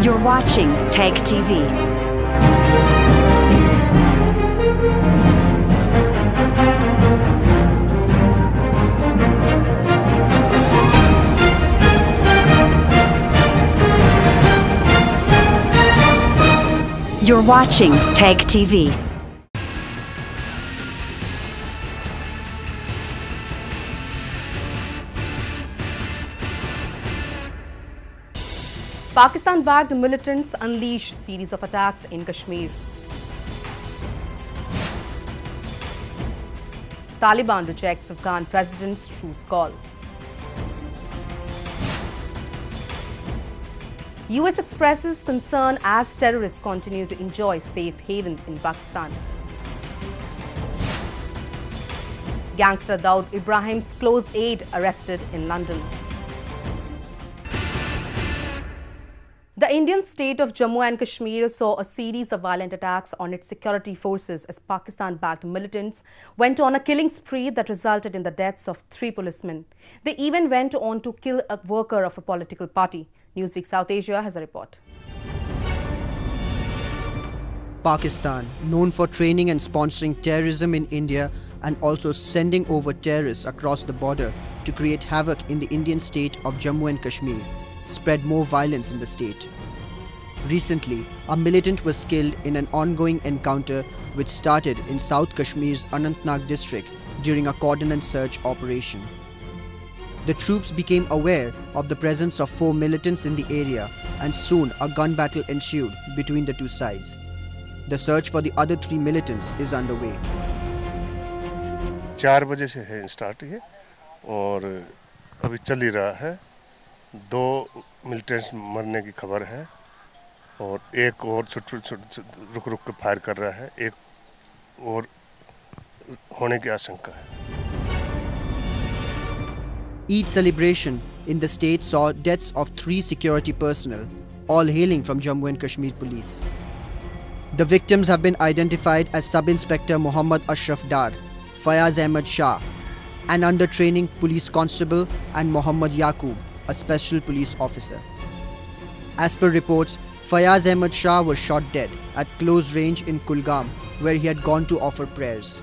You're watching Tag TV. You're watching Tag TV. Pakistan-backed militants unleash series of attacks in Kashmir. Taliban rejects Afghan president's truce call. US expresses concern as terrorists continue to enjoy safe haven in Pakistan. Gangster Daud Ibrahim's close aide arrested in London. The Indian state of Jammu and Kashmir saw a series of violent attacks on its security forces as Pakistan-backed militants went on a killing spree that resulted in the deaths of 3 policemen. They even went on to kill a worker of a political party. Newsweek South Asia has a report. Pakistan, known for training and sponsoring terrorism in India and also sending over terrorists across the border to create havoc in the Indian state of Jammu and Kashmir, spread more violence in the state. Recently, a militant was killed in an ongoing encounter which started in South Kashmir's Anantnag district during a cordon search operation. The troops became aware of the presence of 4 militants in the area and soon a gun battle ensued between the two sides. The search for the other 3 militants is underway. 4 बजे से है start है और अभी चल ही रहा है। 2 militants मरने की खबर है और एक और रुक के फायर कर रहा है, एक और होने की आशंका है। Eid celebration in the state saw deaths of 3 security personnel, all hailing from Jammu and Kashmir police. The victims have been identified as Sub-Inspector Muhammad Ashraf Dar, Fayaz Ahmed Shah, an under-training police constable, and Muhammad Yaqub, a special police officer. As per reports, Fayaz Ahmed Shah was shot dead at close range in Kulgam, where he had gone to offer prayers.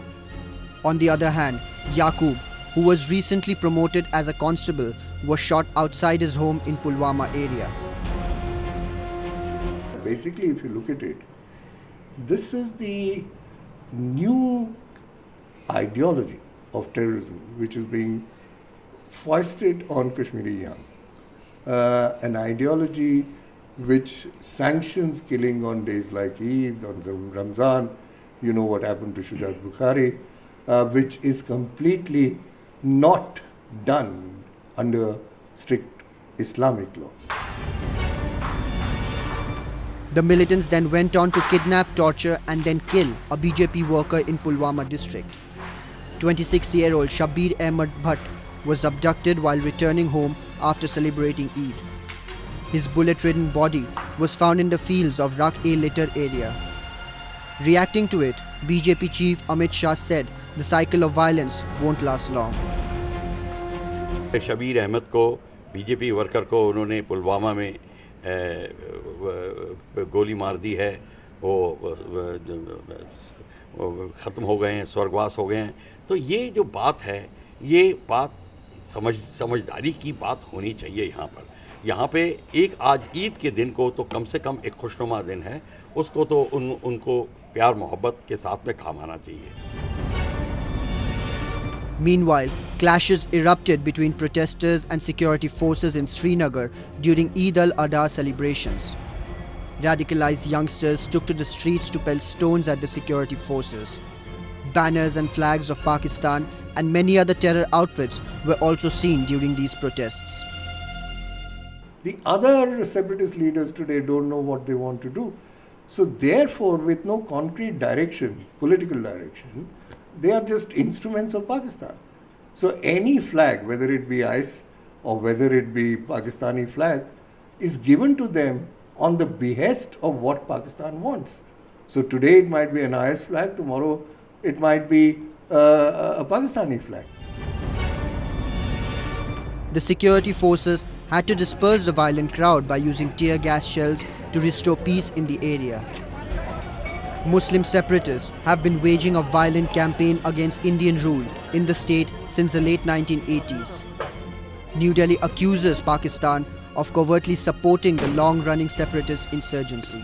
On the other hand, Yaqub, who was recently promoted as a constable, was shot outside his home in Pulwama area. Basically, if you look at it, this is the new ideology of terrorism which is being foisted on Kashmiri young. An ideology which sanctions killing on days like Eid, on Ramzan, you know what happened to Shujat Bukhari, which is completely not done under strict Islamic laws. The militants then went on to kidnap, torture and then kill a BJP worker in Pulwama district. 26-year-old Shabir Ahmed Bhatt was abducted while returning home after celebrating Eid. His bullet-ridden body was found in the fields of Rakh-e-Litter area. Reacting to it, BJP chief Amit Shah said the cycle of violence won't last long. Shabir Ahmad को BJP worker को उन्होंने पुलवामा में गोली मार दी है, वो ख़त्म हो गए हैं, स्वर्गवास हो गए हैं। तो ये जो बात है, ये बात समझदारी की बात होनी चाहिए यहाँ पे एक आज ईद के दिन को तो कम से कम एक खुशनुमा दिन है, उसको तो उनको प्यार मोहब्बत के साथ में काम आना चाहिए। Meanwhile, clashes erupted between protesters and security forces in Srinagar during Eid al-Adha celebrations. Radicalized youngsters took to the streets to pelt stones at the security forces. Banners and flags of Pakistan and many other terror outfits were also seen during these protests. The other separatist leaders today don't know what they want to do. So therefore, with no concrete direction, political direction, they are just instruments of Pakistan. So any flag, whether it be ICE or whether it be Pakistani flag, is given to them on the behest of what Pakistan wants. So today it might be an IS flag, tomorrow it might be a Pakistani flag. The security forces had to disperse the violent crowd by using tear gas shells to restore peace in the area. Muslim separatists have been waging a violent campaign against Indian rule in the state since the late 1980s. New Delhi accuses Pakistan of covertly supporting the long-running separatist insurgency.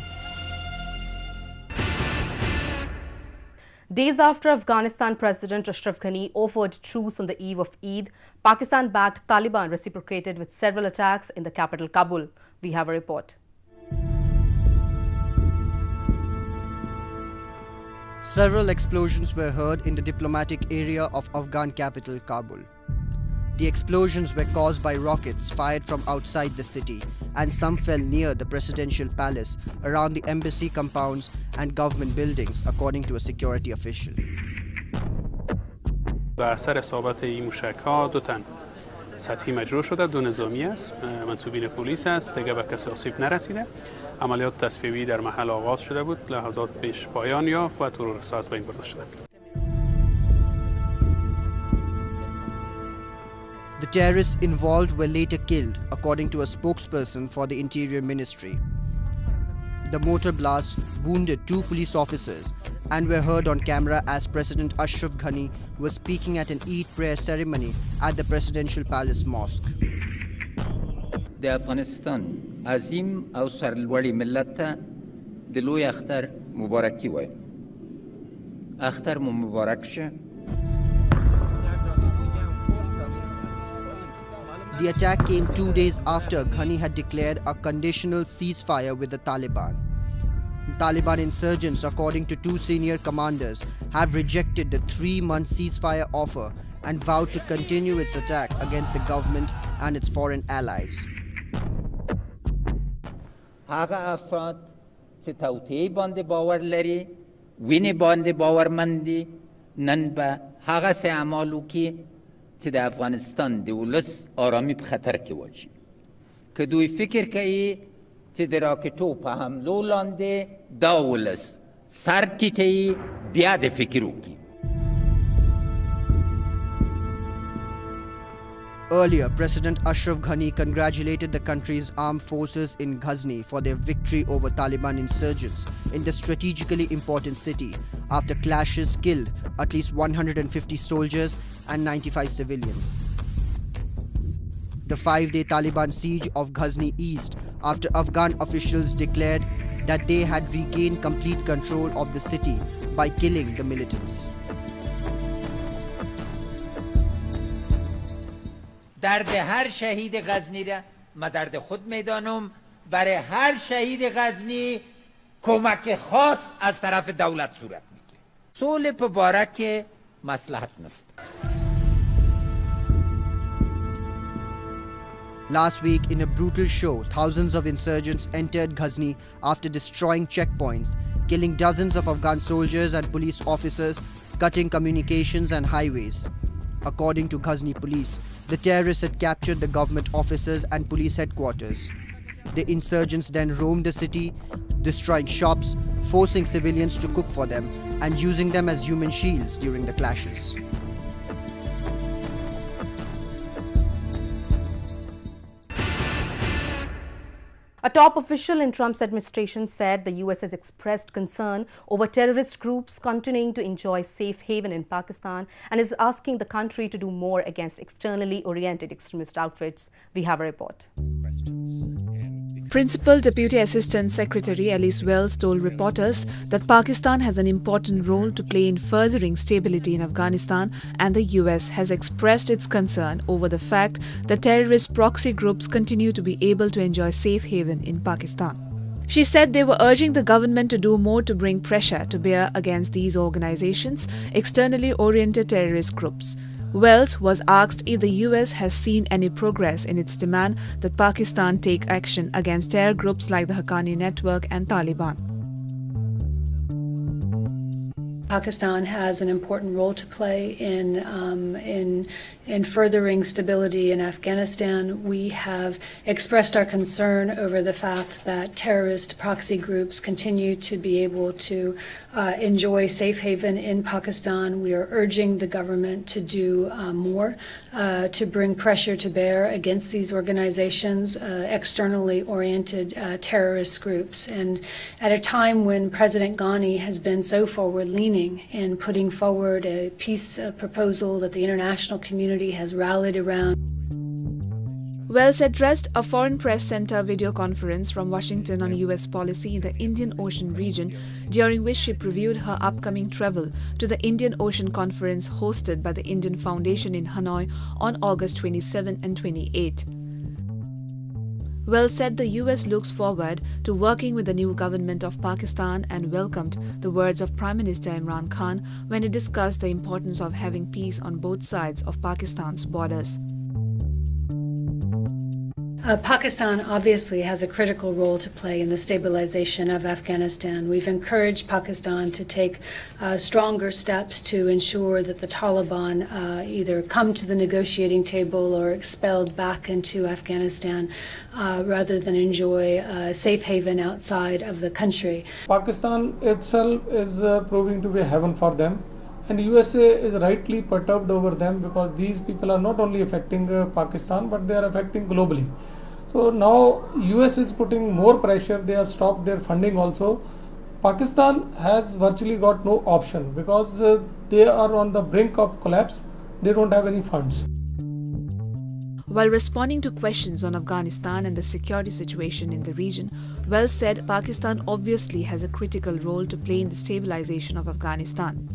Days after Afghanistan President Ashraf Ghani offered truce on the eve of Eid, Pakistan-backed Taliban reciprocated with several attacks in the capital Kabul. We have a report. Several explosions were heard in the diplomatic area of Afghan capital Kabul. The explosions were caused by rockets fired from outside the city, and some fell near the presidential palace, around the embassy compounds and government buildings, according to a security official. بر اثر اصابت این موشک‌ها دو تن سطحی مجروح شده، دو نظامی است، منصوبین پلیس است، دیگه به کسی آسیب نرسیده. عملیات تصفیه‌ای در محل آغاز شده بود، لحظات پیش پایان یافت و ترورها از بین برده شدند. The terrorists involved were later killed, according to a spokesperson for the Interior Ministry. The mortar blasts wounded 2 police officers and were heard on camera as President Ashraf Ghani was speaking at an Eid prayer ceremony at the Presidential Palace Mosque. د افغانستان عظیم او سرلوړي ملت ته د لوی اختر مبارکي وایم. اختر مو مبارک شه. The attack came 2 days after Ghani had declared a conditional ceasefire with the Taliban. Taliban insurgents, according to 2 senior commanders, have rejected the 3-month ceasefire offer and vowed to continue its attack against the government and its foreign allies. هغه افراد چې توطئه باندې باور لري، وینې باندې باورمندي، نن به هغه څه اعمال وکړي چې د افغانستان د ولس آرامي په خطر کې واچوي. که دوی فکر کوي چې د راکټو په حملو لاندې دا ولس سر ټیټوي، بیا د فکر وکړي. Earlier, President Ashraf Ghani congratulated the country's armed forces in Ghazni for their victory over Taliban insurgents in the strategically important city after clashes killed at least 150 soldiers and 95 civilians. The 5-day Taliban siege of Ghazni eased after Afghan officials declared that they had regained complete control of the city by killing the militants. درد هر شهید غزنی را من درد خود میدانم. برای هر شهید غزنی کمک خاص از طرف دولت صورت میگیره. صلح مبارک مصلحت نیست. Last week, in a brutal show, thousands of insurgents entered Ghazni after destroying checkpoints, killing dozens of Afghan soldiers and police officers, cutting communications and highways. According to Ghazni police, the terrorists had captured the government offices and police headquarters. The insurgents then roamed the city, destroying shops, forcing civilians to cook for them, and using them as human shields during the clashes. A top official in Trump's administration said the US has expressed concern over terrorist groups continuing to enjoy safe haven in Pakistan and is asking the country to do more against externally oriented extremist outfits. We have a report. Principal Deputy Assistant Secretary Alice Wells told reporters that Pakistan has an important role to play in furthering stability in Afghanistan, and the US has expressed its concern over the fact that terrorist proxy groups continue to be able to enjoy safe haven in Pakistan. She said they were urging the government to do more to bring pressure to bear against these organizations, externally oriented terrorist groups. Wells was asked if the US has seen any progress in its demand that Pakistan take action against terror groups like the Haqqani Network and Taliban. Pakistan has an important role to play in furthering stability in Afghanistan. We have expressed our concern over the fact that terrorist proxy groups continue to be able to enjoy safe haven in Pakistan. We are urging the government to do more to bring pressure to bear against these organizations, externally oriented terrorist groups. And at a time when President Ghani has been so forward-leaning in putting forward a peace proposal that the international community has rallied around. Wells addressed a Foreign Press Center video conference from Washington on U.S. policy in the Indian Ocean region, during which she previewed her upcoming travel to the Indian Ocean Conference hosted by the Indian Foundation in Hanoi on August 27 and 28. Wells said the U.S. looks forward to working with the new government of Pakistan and welcomed the words of Prime Minister Imran Khan when he discussed the importance of having peace on both sides of Pakistan's borders. Pakistan obviously has a critical role to play in the stabilization of Afghanistan. We've encouraged Pakistan to take stronger steps to ensure that the Taliban either come to the negotiating table or expelled back into Afghanistan rather than enjoy a safe haven outside of the country. Pakistan itself is proving to be a heaven for them. And USA is rightly perturbed over them because these people are not only affecting Pakistan but they are affecting globally. So now US is putting more pressure. They have stopped their funding also. Pakistan has virtually got no option because they are on the brink of collapse. They don't have any funds. While responding to questions on Afghanistan and the security situation in the region, Wells said Pakistan obviously has a critical role to play in the stabilization of Afghanistan.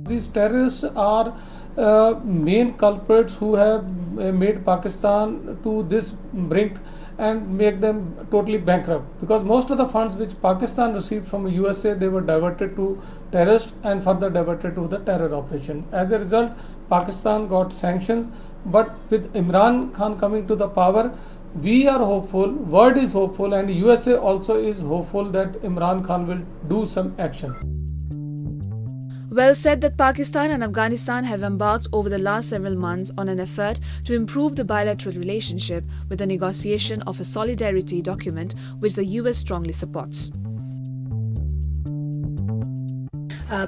These terrorists are main culprits who have made Pakistan to this brink and make them totally bankrupt, because most of the funds which Pakistan received from USA, they were diverted to terrorists and further diverted to the terror operation. As a result, Pakistan got sanctions, but with Imran Khan coming to the power, we are hopeful, world is hopeful, and USA also is hopeful that Imran Khan will do some action. Wells said that Pakistan and Afghanistan have embarked over the last several months on an effort to improve the bilateral relationship with the negotiation of a solidarity document which the US strongly supports.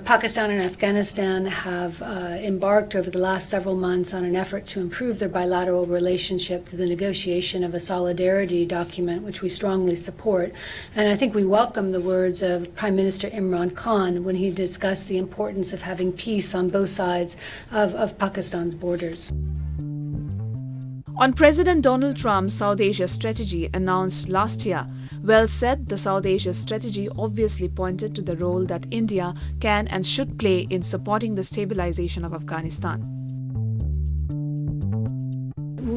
Pakistan and Afghanistan have embarked over the last several months on an effort to improve their bilateral relationship through the negotiation of a solidarity document, which we strongly support. And I think we welcome the words of Prime Minister Imran Khan when he discussed the importance of having peace on both sides of Pakistan's borders. On President Donald Trump's South Asia strategy announced last year, Wells said the South Asia strategy obviously pointed to the role that India can and should play in supporting the stabilization of Afghanistan.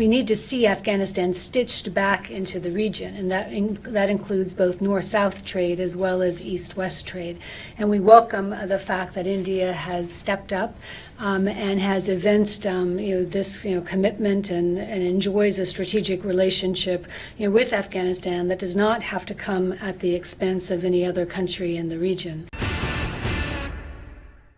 We need to see Afghanistan stitched back into the region, and that includes both north-south trade as well as east-west trade. And we welcome the fact that India has stepped up and has evinced this commitment and enjoys a strategic relationship with Afghanistan that does not have to come at the expense of any other country in the region.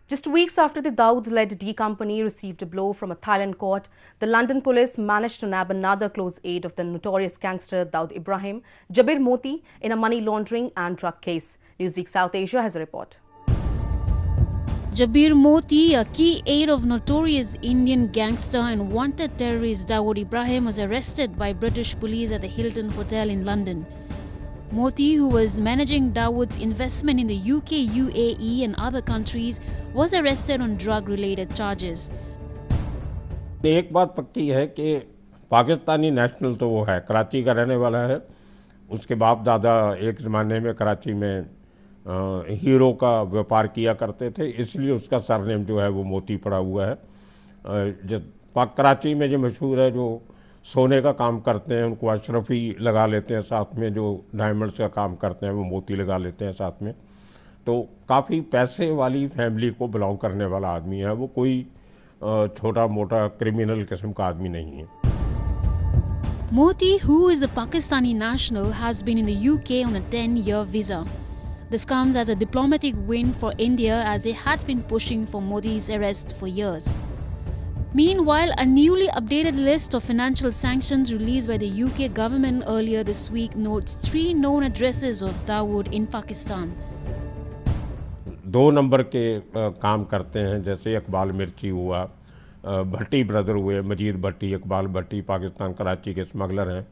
Just weeks after the Dawood-led D Company received a blow from a Thailand court, the London police managed to nab another close aide of the notorious gangster Dawood Ibrahim, Jabir Moti, in a money laundering and drug case. Newsweek South Asia has a report. Jabir Moti, a key aide of notorious Indian gangster and wanted terrorist Dawood Ibrahim, was arrested by British police at the Hilton Hotel in London. Moti, who was managing Dawood's investment in the UK, UAE and other countries, was arrested on drug-related charges. एक बात पक्की है कि Pakistani national तो वो है, कराची का रहने वाला है। उसके बाप दादा एक ज़माने में कराची में हीरो का व्यापार किया करते थे, इसलिए उसका सरनेम जो है वो मोती पड़ा हुआ है। कराची में जो मशहूर है, जो सोने का काम करते हैं उनको अशरफी लगा लेते हैं साथ में, जो डायमंड्स का काम करते हैं वो मोती लगा लेते हैं साथ में। तो काफ़ी पैसे वाली फैमिली को बिलोंग करने वाला आदमी है, वो कोई छोटा मोटा क्रिमिनल किस्म का आदमी नहीं है। Moti, who is a Pakistani national, has been in the UK on a 10-year visa. This comes as a diplomatic win for India, as they had been pushing for Modi's arrest for years. Meanwhile, a newly updated list of financial sanctions released by the UK government earlier this week notes 3 known addresses of Dawood in Pakistan. 2 number के काम करते हैं, जैसे इकबाल मिर्ची हुआ, भट्टी brother हुए, मजीद भट्टी, इकबाल भट्टी, पाकिस्तान कराची के smuggler हैं।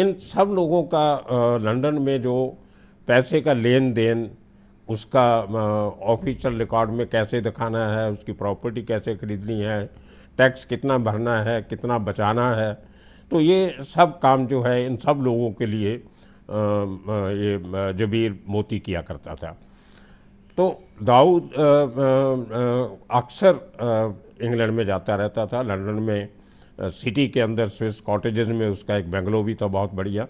इन सब लोगों का लंदन में जो पैसे का लेन देन, उसका ऑफिशियल रिकॉर्ड में कैसे दिखाना है, उसकी प्रॉपर्टी कैसे खरीदनी है, टैक्स कितना भरना है, कितना बचाना है, तो ये सब काम जो है इन सब लोगों के लिए ये जबीर मोती किया करता था। तो दाऊद अक्सर इंग्लैंड में जाता रहता था। लंदन में सिटी के अंदर स्विस कॉटेजेस में उसका एक बंगलो भी था बहुत बढ़िया,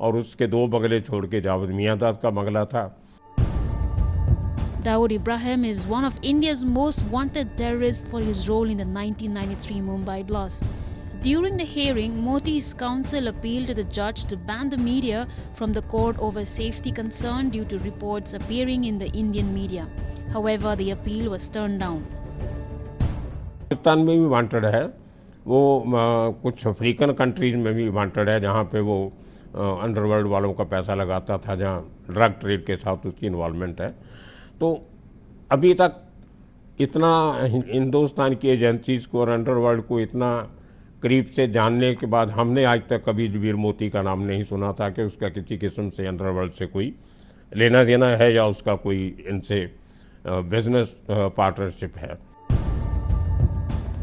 और उसके 2 बंगले छोड़ के जावेद मियांदाद का बंगला था। Dawood Ibrahim is one of India's most wanted terrorists for his role in the 1993 Mumbai blast. During the hearing, Moti's counsel appealed to the judge to ban the media from the court over safety concern due to reports appearing in the Indian media. However, the appeal was turned down. Pakistan में भी wanted है, वो कुछ African countries में भी wanted है, जहाँ पे वो अंडरवर्ल्ड वालों का पैसा लगाता था, जहाँ ड्रग ट्रेड के साथ उसकी इन्वॉल्वमेंट है। तो अभी तक इतना हिंदुस्तान की एजेंसीज़ को और अंडरवर्ल्ड को इतना करीब से जानने के बाद हमने आज तक कभी जबीर मोती का नाम नहीं सुना था कि उसका किसी किस्म से अंडरवर्ल्ड से कोई लेना देना है या उसका कोई इनसे बिजनेस पार्टनरशिप है।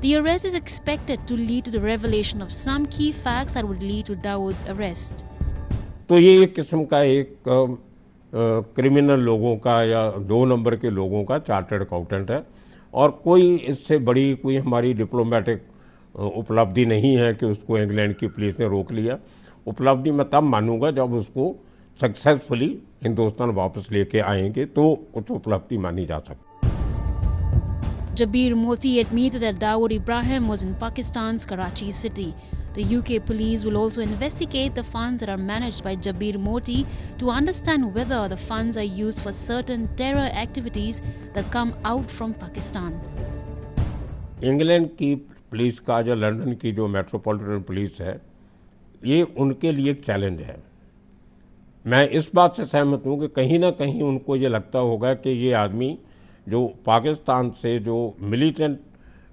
The arrest is expected to lead to the revelation of some key facts that would lead to Dawood's arrest. तो ये एक किस्म का एक क्रिमिनल लोगों का या 2 नंबर के लोगों का चार्टर्ड अकाउंटेंट है, और कोई इससे बड़ी कोई हमारी डिप्लोमेटिक उपलब्धि नहीं है कि उसको इंग्लैंड की पुलिस ने रोक लिया। उपलब्धि मैं तब मानूंगा जब उसको सक्सेसफुली हिंदुस्तान वापस लेके आएंगे, तो कुछ उपलब्धि मानी जा सकती। Jabir Moti admitted that Dawood Ibrahim was in Pakistan's Karachi city. The UK police will also investigate the funds that are managed by Jabir Moti to understand whether the funds are used for certain terror activities that come out from Pakistan. England की police का जो London की जो metropolitan police है, ये उनके लिए एक चैलेंज है। मैं इस बात से सहमत हूँ कि कहीं ना कहीं उनको ये लगता होगा कि ये आदमी जो पाकिस्तान से जो मिलिटेंट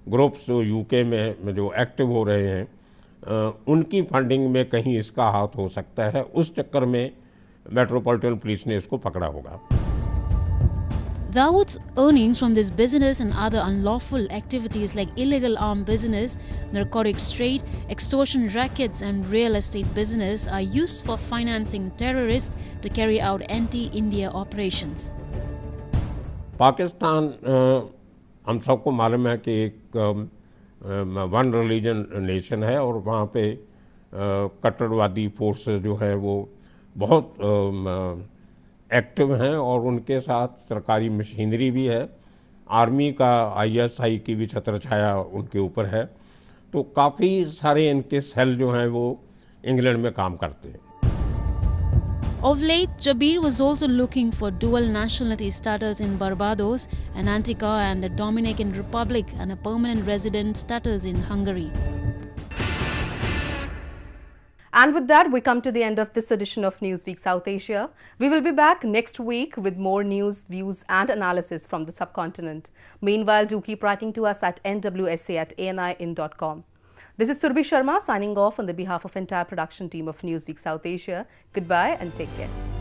ग्रुप्स जो यूके में जो एक्टिव हो रहे हैं, उनकी फंडिंग में कहीं इसका हाथ हो सकता है। उस चक्कर में मेट्रोपॉलिटन पुलिस ने इसको पकड़ा होगा। Dawood's earnings from this business and other unlawful activities like illegal arms business, narcotics trade, extortion rackets and real estate business are used for financing terrorists to carry out anti-India operations. Pakistan हम सबको मालूम है कि एक one religion nation है, और वहाँ पे कट्टरवादी फोर्सेस जो हैं वो बहुत एक्टिव हैं, और उनके साथ सरकारी मशीनरी भी है। आर्मी का ISI की भी छत्र छाया उनके ऊपर है। तो काफ़ी सारे इनके सेल जो हैं वो इंग्लैंड में काम करते हैं। Of late, Jabir was also looking for dual nationality status in Barbados and Antigua and the Dominican Republic, and a permanent resident status in Hungary. And with that, we come to the end of this edition of Newsweek South Asia. We will be back next week with more news, views and analysis from the subcontinent. Meanwhile, do keep writing to us at nwsa@ani.com. This is Surbhi Sharma signing off on the behalf of entire production team of Newsweek South Asia. Goodbye and take care.